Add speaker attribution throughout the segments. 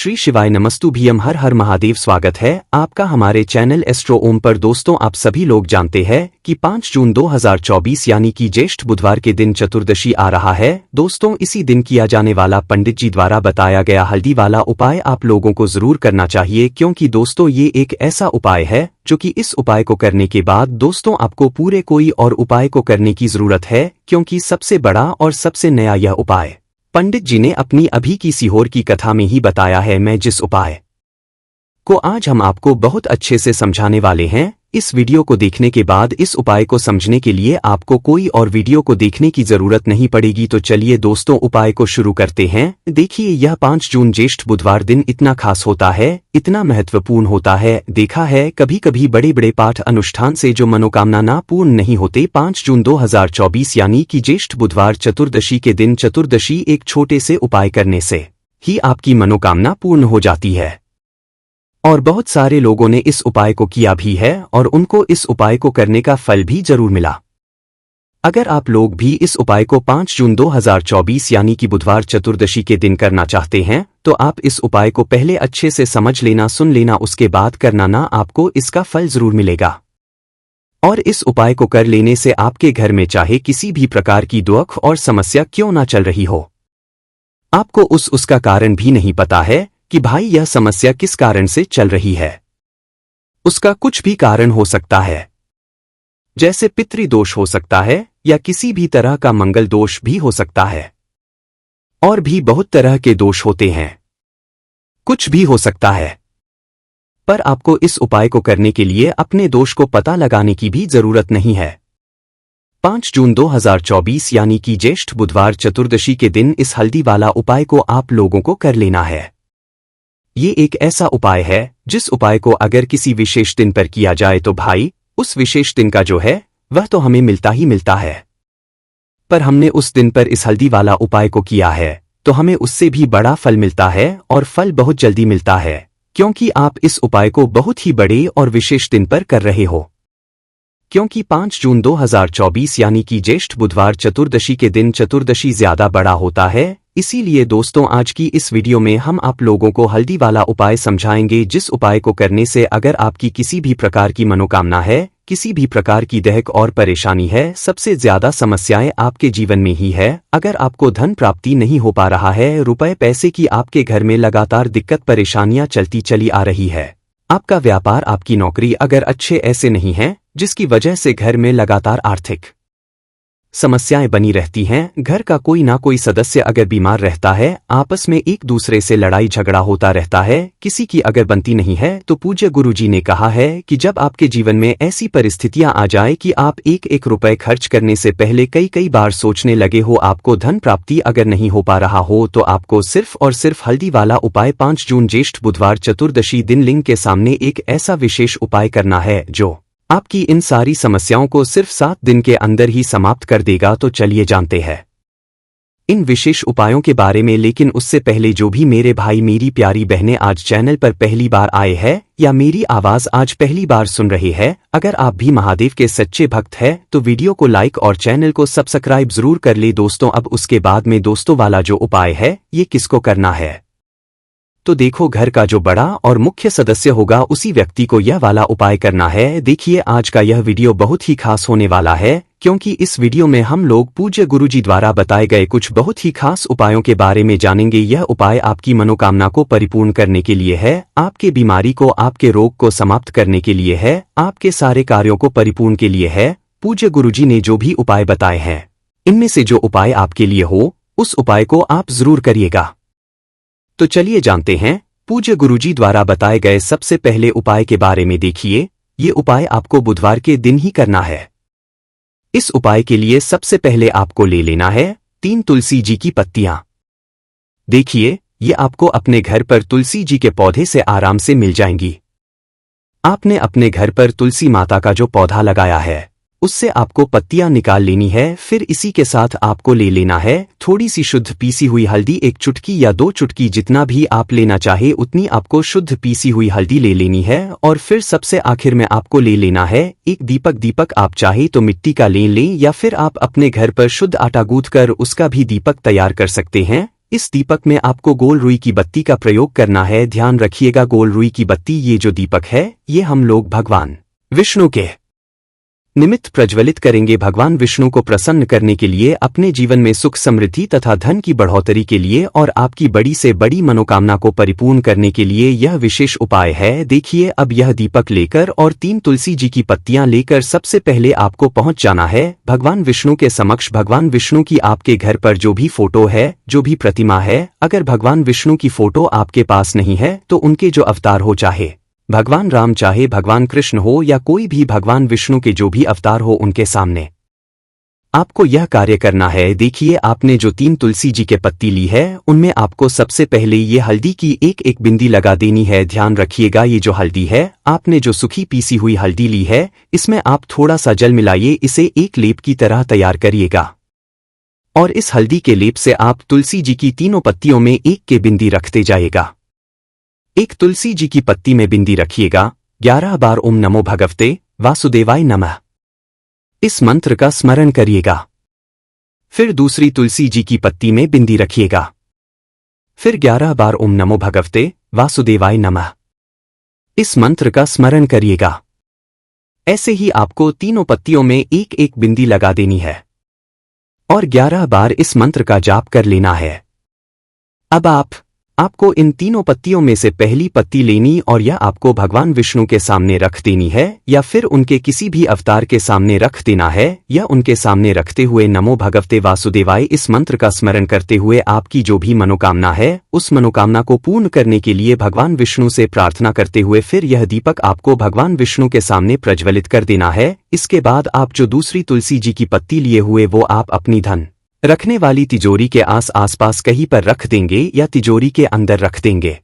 Speaker 1: श्री शिवाय नमस्तुभ्यम हर हर महादेव। स्वागत है आपका हमारे चैनल एस्ट्रो ओम पर। दोस्तों, आप सभी लोग जानते हैं कि 5 जून 2024 यानी कि ज्येष्ठ बुधवार के दिन चतुर्दशी आ रहा है। दोस्तों, इसी दिन किया जाने वाला पंडित जी द्वारा बताया गया हल्दी वाला उपाय आप लोगों को जरूर करना चाहिए, क्योंकि दोस्तों ये एक ऐसा उपाय है जो कि इस उपाय को करने के बाद दोस्तों आपको पूरे कोई और उपाय को करने की जरूरत है, क्योंकि सबसे बड़ा और सबसे नया यह उपाय पंडित जी ने अपनी अभी की सीहोर की कथा में ही बताया है। मैं जिस उपाय को आज हम आपको बहुत अच्छे से समझाने वाले हैं, इस वीडियो को देखने के बाद इस उपाय को समझने के लिए आपको कोई और वीडियो को देखने की जरूरत नहीं पड़ेगी। तो चलिए दोस्तों, उपाय को शुरू करते हैं। देखिए, यह 5 जून ज्येष्ठ बुधवार दिन इतना खास होता है, इतना महत्वपूर्ण होता है। देखा है कभी कभी बड़े बड़े पाठ अनुष्ठान से जो मनोकामना ना पूर्ण नहीं होते। 5 जून 2024 यानी कि ज्येष्ठ बुधवार चतुर्दशी के दिन चतुर्दशी एक छोटे से उपाय करने से ही आपकी मनोकामना पूर्ण हो जाती है। और बहुत सारे लोगों ने इस उपाय को किया भी है और उनको इस उपाय को करने का फल भी जरूर मिला। अगर आप लोग भी इस उपाय को 5 जून 2024 यानी कि बुधवार चतुर्दशी के दिन करना चाहते हैं, तो आप इस उपाय को पहले अच्छे से समझ लेना, सुन लेना, उसके बाद करना ना, आपको इसका फल जरूर मिलेगा। और इस उपाय को कर लेने से आपके घर में चाहे किसी भी प्रकार की दुख और समस्या क्यों ना चल रही हो, आपको उसका कारण भी नहीं पता है कि भाई यह समस्या किस कारण से चल रही है। उसका कुछ भी कारण हो सकता है, जैसे पितृदोष हो सकता है या किसी भी तरह का मंगल दोष भी हो सकता है, और भी बहुत तरह के दोष होते हैं, कुछ भी हो सकता है। पर आपको इस उपाय को करने के लिए अपने दोष को पता लगाने की भी जरूरत नहीं है। 5 जून 2024 यानी कि ज्येष्ठ बुधवार चतुर्दशी के दिन इस हल्दी वाला उपाय को आप लोगों को कर लेना है। ये एक ऐसा उपाय है जिस उपाय को अगर किसी विशेष दिन पर किया जाए तो भाई उस विशेष दिन का जो है वह तो हमें मिलता ही मिलता है। पर हमने उस दिन पर इस हल्दी वाला उपाय को किया है तो हमें उससे भी बड़ा फल मिलता है, और फल बहुत जल्दी मिलता है, क्योंकि आप इस उपाय को बहुत ही बड़े और विशेष दिन पर कर रहे हो। क्योंकि 5 जून 2024 यानी कि ज्येष्ठ बुधवार चतुर्दशी के दिन चतुर्दशी ज्यादा बड़ा होता है। इसीलिए दोस्तों, आज की इस वीडियो में हम आप लोगों को हल्दी वाला उपाय समझाएंगे, जिस उपाय को करने से अगर आपकी किसी भी प्रकार की मनोकामना है, किसी भी प्रकार की दहक और परेशानी है, सबसे ज्यादा समस्याएं आपके जीवन में ही है, अगर आपको धन प्राप्ति नहीं हो पा रहा है, रुपए पैसे की आपके घर में लगातार दिक्कत परेशानियां चलती चली आ रही है, आपका व्यापार, आपकी नौकरी अगर अच्छे ऐसे नहीं है, जिसकी वजह से घर में लगातार आर्थिक समस्याएं बनी रहती हैं, घर का कोई ना कोई सदस्य अगर बीमार रहता है, आपस में एक दूसरे से लड़ाई झगड़ा होता रहता है, किसी की अगर बनती नहीं है, तो पूज्य गुरुजी ने कहा है कि जब आपके जीवन में ऐसी परिस्थितियां आ जाए कि आप एक एक रुपए खर्च करने से पहले कई बार सोचने लगे हो, आपको धन प्राप्ति अगर नहीं हो पा रहा हो, तो आपको सिर्फ और सिर्फ हल्दी वाला उपाय 5 जून ज्येष्ठ बुधवार चतुर्दशी दिन लिंग के सामने एक ऐसा विशेष उपाय करना है जो आपकी इन सारी समस्याओं को सिर्फ 7 दिन के अंदर ही समाप्त कर देगा। तो चलिए जानते हैं इन विशेष उपायों के बारे में। लेकिन उससे पहले जो भी मेरे भाई मेरी प्यारी बहनें आज चैनल पर पहली बार आए हैं या मेरी आवाज आज पहली बार सुन रहे हैं, अगर आप भी महादेव के सच्चे भक्त हैं तो वीडियो को लाइक और चैनल को सब्सक्राइब जरूर कर ले। दोस्तों, अब उसके बाद में दोस्तों वाला जो उपाय है ये किसको करना है, तो देखो, घर का जो बड़ा और मुख्य सदस्य होगा उसी व्यक्ति को यह वाला उपाय करना है। देखिए, आज का यह वीडियो बहुत ही खास होने वाला है, क्योंकि इस वीडियो में हम लोग पूज्य गुरुजी द्वारा बताए गए कुछ बहुत ही खास उपायों के बारे में जानेंगे। यह उपाय आपकी मनोकामना को परिपूर्ण करने के लिए है, आपके बीमारी को, आपके रोग को समाप्त करने के लिए है, आपके सारे कार्यों को परिपूर्ण के लिए है। पूज्य गुरुजी ने जो भी उपाय बताए हैं, इनमें से जो उपाय आपके लिए हो उस उपाय को आप जरूर करिएगा। तो चलिए जानते हैं पूज्य गुरुजी द्वारा बताए गए सबसे पहले उपाय के बारे में। देखिए, ये उपाय आपको बुधवार के दिन ही करना है। इस उपाय के लिए सबसे पहले आपको ले लेना है 3 तुलसी जी की पत्तियां। देखिए, ये आपको अपने घर पर तुलसी जी के पौधे से आराम से मिल जाएंगी। आपने अपने घर पर तुलसी माता का जो पौधा लगाया है उससे आपको पत्तियां निकाल लेनी है। फिर इसी के साथ आपको ले लेना है थोड़ी सी शुद्ध पीसी हुई हल्दी, 1 चुटकी या 2 चुटकी, जितना भी आप लेना चाहे उतनी आपको शुद्ध पीसी हुई हल्दी ले लेनी है। और फिर सबसे आखिर में आपको ले लेना है एक दीपक आप चाहे तो मिट्टी का ले लें या फिर आप अपने घर पर शुद्ध आटा गूंथ कर उसका भी दीपक तैयार कर सकते हैं। इस दीपक में आपको गोल रुई की बत्ती का प्रयोग करना है। ध्यान रखिएगा, गोल रुई की बत्ती ये जो दीपक है ये हम लोग भगवान विष्णु के निमित्त प्रज्वलित करेंगे। भगवान विष्णु को प्रसन्न करने के लिए, अपने जीवन में सुख समृद्धि तथा धन की बढ़ोतरी के लिए और आपकी बड़ी से बड़ी मनोकामना को परिपूर्ण करने के लिए यह विशेष उपाय है। देखिए, अब यह दीपक लेकर और 3 तुलसी जी की पत्तियां लेकर सबसे पहले आपको पहुंच जाना है भगवान विष्णु के समक्ष। भगवान विष्णु की आपके घर पर जो भी फोटो है, जो भी प्रतिमा है, अगर भगवान विष्णु की फोटो आपके पास नहीं है तो उनके जो अवतार हो, चाहे भगवान राम, चाहे भगवान कृष्ण हो या कोई भी भगवान विष्णु के जो भी अवतार हो, उनके सामने आपको यह कार्य करना है। देखिए, आपने जो 3 तुलसी जी के पत्ती ली है उनमें आपको सबसे पहले ये हल्दी की एक एक बिंदी लगा देनी है। ध्यान रखिएगा, ये जो हल्दी है, आपने जो सूखी पीसी हुई हल्दी ली है, इसमें आप थोड़ा सा जल मिलाइए, इसे एक लेप की तरह तैयार करिएगा और इस हल्दी के लेप से आप तुलसी जी की तीनों पत्तियों में एक के बिंदी रखते जाइएगा। एक तुलसी जी की पत्ती में बिंदी रखिएगा। 11 बार ओम नमो भगवते वासुदेवाय नमः इस मंत्र का स्मरण करिएगा। फिर दूसरी तुलसी जी की पत्ती में बिंदी रखिएगा। फिर 11 बार ओम नमो भगवते वासुदेवाय नमः इस मंत्र का स्मरण करिएगा। ऐसे ही आपको तीनों पत्तियों में एक एक बिंदी लगा देनी है और 11 बार इस मंत्र का जाप कर लेना है। अब आपको इन तीनों पत्तियों में से पहली पत्ती लेनी और यह आपको भगवान विष्णु के सामने रख देनी है या फिर उनके किसी भी अवतार के सामने रख देना है। या उनके सामने रखते हुए नमो भगवते वासुदेवाय इस मंत्र का स्मरण करते हुए आपकी जो भी मनोकामना है, उस मनोकामना को पूर्ण करने के लिए भगवान विष्णु से प्रार्थना करते हुए फिर यह दीपक आपको भगवान विष्णु के सामने प्रज्वलित कर देना है। इसके बाद आप जो दूसरी तुलसी जी की पत्ती लिए हुए वो आप अपनी धन रखने वाली तिजोरी के आसपास कहीं पर रख देंगे या तिजोरी के अंदर रख देंगे।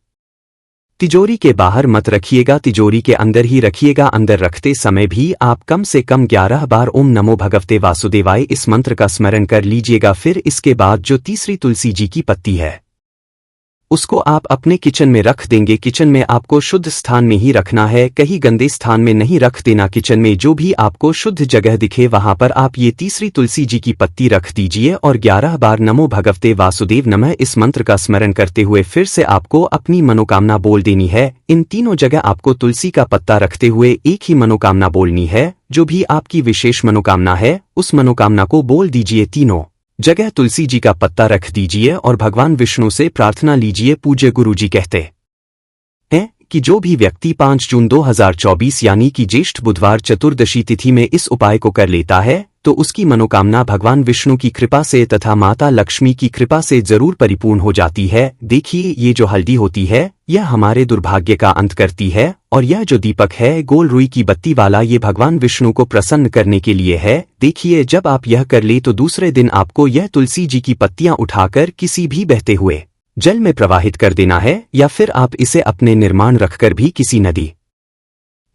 Speaker 1: तिजोरी के बाहर मत रखिएगा, तिजोरी के अंदर ही रखिएगा। अंदर रखते समय भी आप कम से कम 11 बार ओम नमो भगवते वासुदेवाय इस मंत्र का स्मरण कर लीजिएगा। फिर इसके बाद जो तीसरी तुलसी जी की पत्ती है उसको आप अपने किचन में रख देंगे। किचन में आपको शुद्ध स्थान में ही रखना है, कहीं गंदे स्थान में नहीं रख देना। किचन में जो भी आपको शुद्ध जगह दिखे वहां पर आप ये तीसरी तुलसी जी की पत्ती रख दीजिए और 11 बार नमो भगवते वासुदेव नमः इस मंत्र का स्मरण करते हुए फिर से आपको अपनी मनोकामना बोल देनी है। इन तीनों जगह आपको तुलसी का पत्ता रखते हुए एक ही मनोकामना बोलनी है। जो भी आपकी विशेष मनोकामना है उस मनोकामना को बोल दीजिए। तीनों जगह तुलसी जी का पत्ता रख दीजिए और भगवान विष्णु से प्रार्थना लीजिए। पूज्य गुरु जी कहते हैं कि जो भी व्यक्ति 5 जून 2024 यानी कि ज्येष्ठ बुधवार चतुर्दशी तिथि में इस उपाय को कर लेता है तो उसकी मनोकामना भगवान विष्णु की कृपा से तथा माता लक्ष्मी की कृपा से जरूर परिपूर्ण हो जाती है। देखिए, ये जो हल्दी होती है यह हमारे दुर्भाग्य का अंत करती है और यह जो दीपक है गोल रुई की बत्ती वाला, ये भगवान विष्णु को प्रसन्न करने के लिए है। देखिए, जब आप यह कर ले तो दूसरे दिन आपको यह तुलसी जी की पत्तियां उठाकर किसी भी बहते हुए जल में प्रवाहित कर देना है या फिर आप इसे अपने निर्माण रखकर भी किसी नदी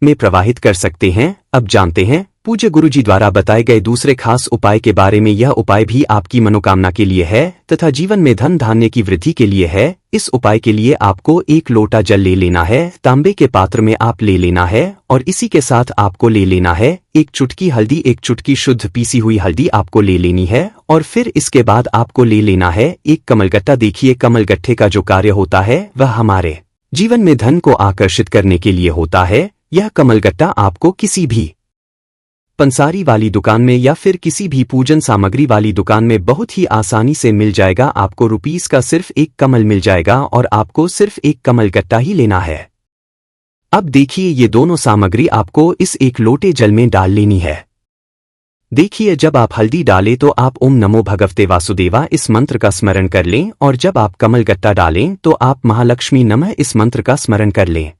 Speaker 1: में प्रवाहित कर सकते हैं। अब जानते हैं पूज्य गुरु जी द्वारा बताए गए दूसरे खास उपाय के बारे में। यह उपाय भी आपकी मनोकामना के लिए है तथा जीवन में धन धान्य की वृद्धि के लिए है। इस उपाय के लिए आपको 1 लोटा जल ले लेना है, तांबे के पात्र में आप ले लेना है और इसी के साथ आपको ले लेना है 1 चुटकी हल्दी। 1 चुटकी शुद्ध पीसी हुई हल्दी आपको ले लेनी है और फिर इसके बाद आपको ले लेना है 1 कमलगट्टा। देखिए, कमलगट्टे का जो कार्य होता है वह हमारे जीवन में धन को आकर्षित करने के लिए होता है। यह कमलगट्टा आपको किसी भी पंसारी वाली दुकान में या फिर किसी भी पूजन सामग्री वाली दुकान में बहुत ही आसानी से मिल जाएगा। आपको रुपीस का सिर्फ 1 कमल मिल जाएगा और आपको सिर्फ 1 कमलगट्टा ही लेना है। अब देखिए, ये दोनों सामग्री आपको इस 1 लोटे जल में डाल लेनी है। देखिए, जब आप हल्दी डालें तो आप ओम नमो भगवते वासुदेवा इस मंत्र का स्मरण कर लें और जब आप कमलगट्टा डालें तो आप महालक्ष्मी नमः इस मंत्र का स्मरण कर लें।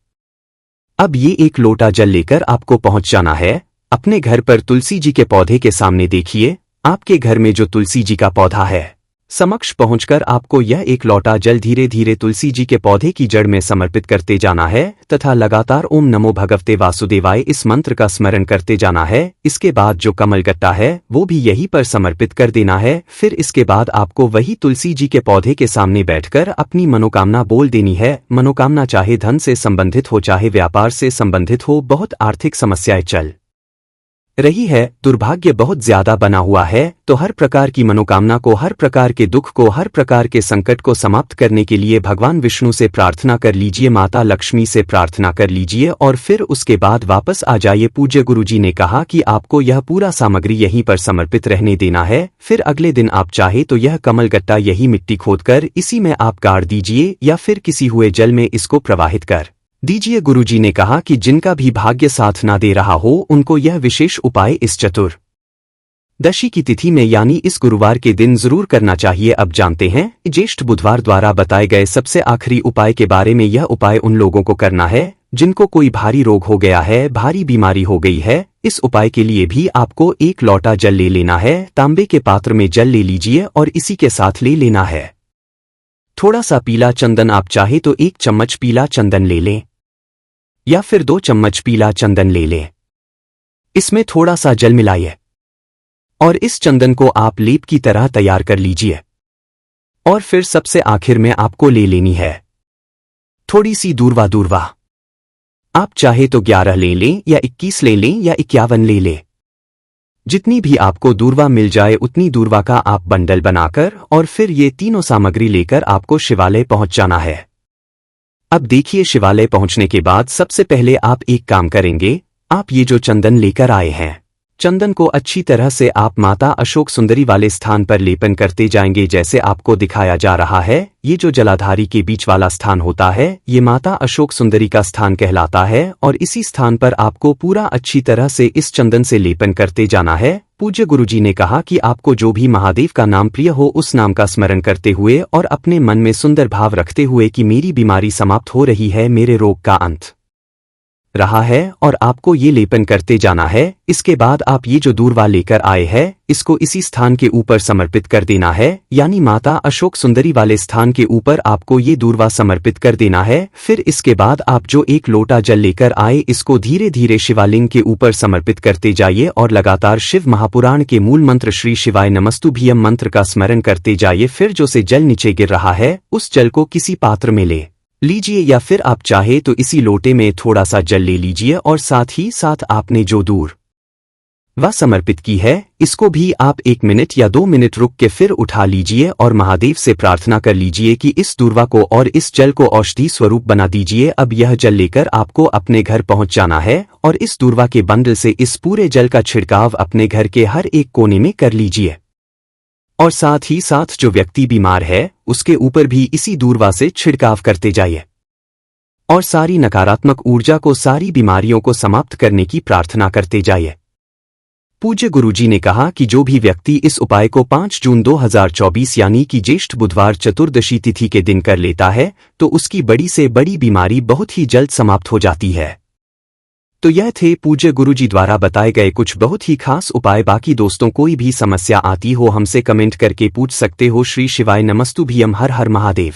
Speaker 1: अब ये 1 लोटा जल लेकर आपको पहुंच जाना है अपने घर पर तुलसी जी के पौधे के सामने। देखिए, आपके घर में जो तुलसी जी का पौधा है समक्ष पहुंचकर आपको यह 1 लोटा जल धीरे धीरे तुलसी जी के पौधे की जड़ में समर्पित करते जाना है तथा लगातार ओम नमो भगवते वासुदेवाय इस मंत्र का स्मरण करते जाना है। इसके बाद जो कमलगट्टा है वो भी यहीं पर समर्पित कर देना है। फिर इसके बाद आपको वही तुलसी जी के पौधे के सामने बैठकर अपनी मनोकामना बोल देनी है। मनोकामना चाहे धन से संबंधित हो, चाहे व्यापार से संबंधित हो, बहुत आर्थिक समस्याएं चल रही है, दुर्भाग्य बहुत ज्यादा बना हुआ है, तो हर प्रकार की मनोकामना को, हर प्रकार के दुख को, हर प्रकार के संकट को समाप्त करने के लिए भगवान विष्णु से प्रार्थना कर लीजिए, माता लक्ष्मी से प्रार्थना कर लीजिए और फिर उसके बाद वापस आ जाइए। पूज्य गुरुजी ने कहा कि आपको यह पूरा सामग्री यहीं पर समर्पित रहने देना है, फिर अगले दिन आप चाहे तो यह कमलगट्टा यही मिट्टी खोदकर इसी में आप गाड़ दीजिए या फिर किसी हुए जल में इसको प्रवाहित कर दीजिए। गुरुजी ने कहा कि जिनका भी भाग्य साथ ना दे रहा हो उनको यह विशेष उपाय इस चतुर्दशी की तिथि में यानी इस गुरुवार के दिन जरूर करना चाहिए। अब जानते हैं ज्येष्ठ बुधवार द्वारा बताए गए सबसे आखिरी उपाय के बारे में। यह उपाय उन लोगों को करना है जिनको कोई भारी रोग हो गया है, भारी बीमारी हो गई है। इस उपाय के लिए भी आपको एक लोटा जल ले लेना है, तांबे के पात्र में जल ले लीजिए और इसी के साथ ले लेना है थोड़ा सा पीला चंदन। आप चाहे तो 1 चम्मच पीला चंदन ले लें या फिर 2 चम्मच पीला चंदन ले लें। इसमें थोड़ा सा जल मिलाइए और इस चंदन को आप लेप की तरह तैयार कर लीजिए। और फिर सबसे आखिर में आपको ले लेनी है थोड़ी सी दूर्वा। आप चाहे तो 11 ले लें या 21 ले लें या 51 ले लें। जितनी भी आपको दूर्वा मिल जाए उतनी दूर्वा का आप बंडल बनाकर और फिर ये तीनों सामग्री लेकर आपको शिवालय पहुंच जाना है। अब देखिए, शिवालय पहुंचने के बाद सबसे पहले आप एक काम करेंगे। आप ये जो चंदन लेकर आए हैं, चंदन को अच्छी तरह से आप माता अशोक सुंदरी वाले स्थान पर लेपन करते जाएंगे जैसे आपको दिखाया जा रहा है। ये जो जलाधारी के बीच वाला स्थान होता है ये माता अशोक सुंदरी का स्थान कहलाता है और इसी स्थान पर आपको पूरा अच्छी तरह से इस चंदन से लेपन करते जाना है। पूज्य गुरुजी ने कहा कि आपको जो भी महादेव का नाम प्रिय हो उस नाम का स्मरण करते हुए और अपने मन में सुंदर भाव रखते हुए कि मेरी बीमारी समाप्त हो रही है, मेरे रोग का अंत रहा है, और आपको ये लेपन करते जाना है। इसके बाद आप ये जो दूर्वा लेकर आए हैं इसको इसी स्थान के ऊपर समर्पित कर देना है, यानी माता अशोक सुंदरी वाले स्थान के ऊपर आपको ये दूर्वा समर्पित कर देना है। फिर इसके बाद आप जो 1 लोटा जल लेकर आए इसको धीरे धीरे शिवालिंग के ऊपर समर्पित करते जाइए और लगातार शिव महापुराण के मूल मंत्र श्री शिवाय नमस्तुभ्यम मंत्र का स्मरण करते जाइए। फिर जो से जल नीचे गिर रहा है उस जल को किसी पात्र में ले लीजिए या फिर आप चाहे तो इसी लोटे में थोड़ा सा जल ले लीजिए और साथ ही साथ आपने जो दूर्वा समर्पित की है इसको भी आप 1 मिनट या 2 मिनट रुक के फिर उठा लीजिए और महादेव से प्रार्थना कर लीजिए कि इस दूर्वा को और इस जल को औषधि स्वरूप बना दीजिए। अब यह जल लेकर आपको अपने घर पहुंच जाना है और इस दूर्वा के बंडल से इस पूरे जल का छिड़काव अपने घर के हर एक कोने में कर लीजिए और साथ ही साथ जो व्यक्ति बीमार है उसके ऊपर भी इसी दूर्वा से छिड़काव करते जाइए और सारी नकारात्मक ऊर्जा को, सारी बीमारियों को समाप्त करने की प्रार्थना करते जाइए। पूज्य गुरुजी ने कहा कि जो भी व्यक्ति इस उपाय को 5 जून 2024 यानी कि ज्येष्ठ बुधवार चतुर्दशी तिथि के दिन कर लेता है तो उसकी बड़ी से बड़ी बीमारी बहुत ही जल्द समाप्त हो जाती है। तो यह थे पूज्य गुरुजी द्वारा बताए गए कुछ बहुत ही खास उपाय। बाकी दोस्तों कोई भी समस्या आती हो हमसे कमेंट करके पूछ सकते हो। श्री शिवाय नमस्तुभ्यम। हर हर महादेव।